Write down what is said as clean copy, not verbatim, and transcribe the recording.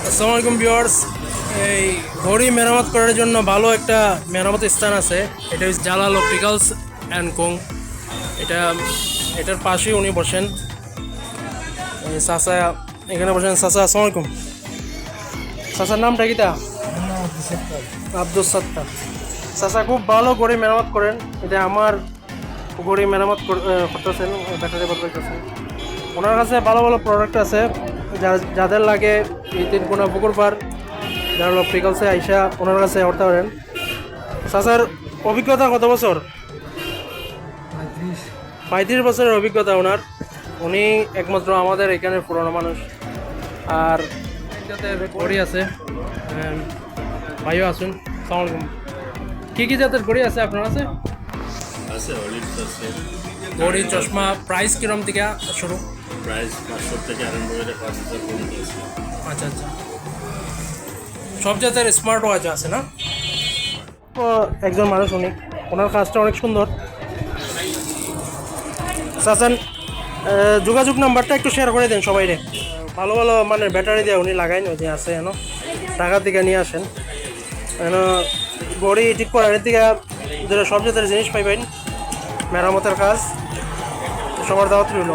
আসসালামু আলাইকুম ভিউয়ার্স। এই ঘড়ি মেরামত করার জন্য ভালো একটা মেরামত স্থান আছে। এটা হচ্ছে জালাল অপটিক্যালস অ্যান্ড কোং। এটা এটার পাশেই উনি বসেন, চাচা এখানে বসেন। চাচা আসসালামু আলাইকুম। চাচার নামটা কি তা? আব্দুল সত্তার। চাচা খুব ভালো ঘড়ি মেরামত করেন। এটা আমার ঘড়ি মেরামত করতেছেন, ব্যাটারি বদলাইতেছেন। ওনার কাছে ভালো ভালো প্রোডাক্ট আছে, যাদের লাগে এই 3 কোনা পুকুর পার যারা অপটিক্যালসে আইসা ওনার কাছে করতে পারেন। চাচার অভিজ্ঞতা কত বছর? 35 বছরের অভিজ্ঞতা ওনার। উনি একমাত্র আমাদের এখানে পুরনো মানুষ। আর জাতের ঘড়ি আছে, ভাইও আসুন। সালাম আলাইকুম। কী কী জাতের ঘড়ি আছে আপনার কাছে? আছে অলিভস আছে, ঘড়ি চশমা প্রাইস কিরম থেকে শুরু? প্রাইস 500 থেকে আরম্ভ করে 5000 পর্যন্ত আছে। আচ্ছা আচ্ছা, সব জাতের স্মার্ট ওয়াচ আছে না? তো একজন মানুষ উনি, ওনার কাজটা অনেক সুন্দর। চাচান যোগাযোগ নাম্বারটা একটু শেয়ার করে দেন সবাই রে। ভালো ভালো মানে ব্যাটারি দিয়ে উনি লাগাইন, ওই যে আছে এনো ঢাকা থেকে নিয়ে আসেন। এনো ঘড়ি ঠিক করার দিকে সব জাতের জিনিস পাইবেন, মেরামতের কাজ। সবার দাওয়াত রইল।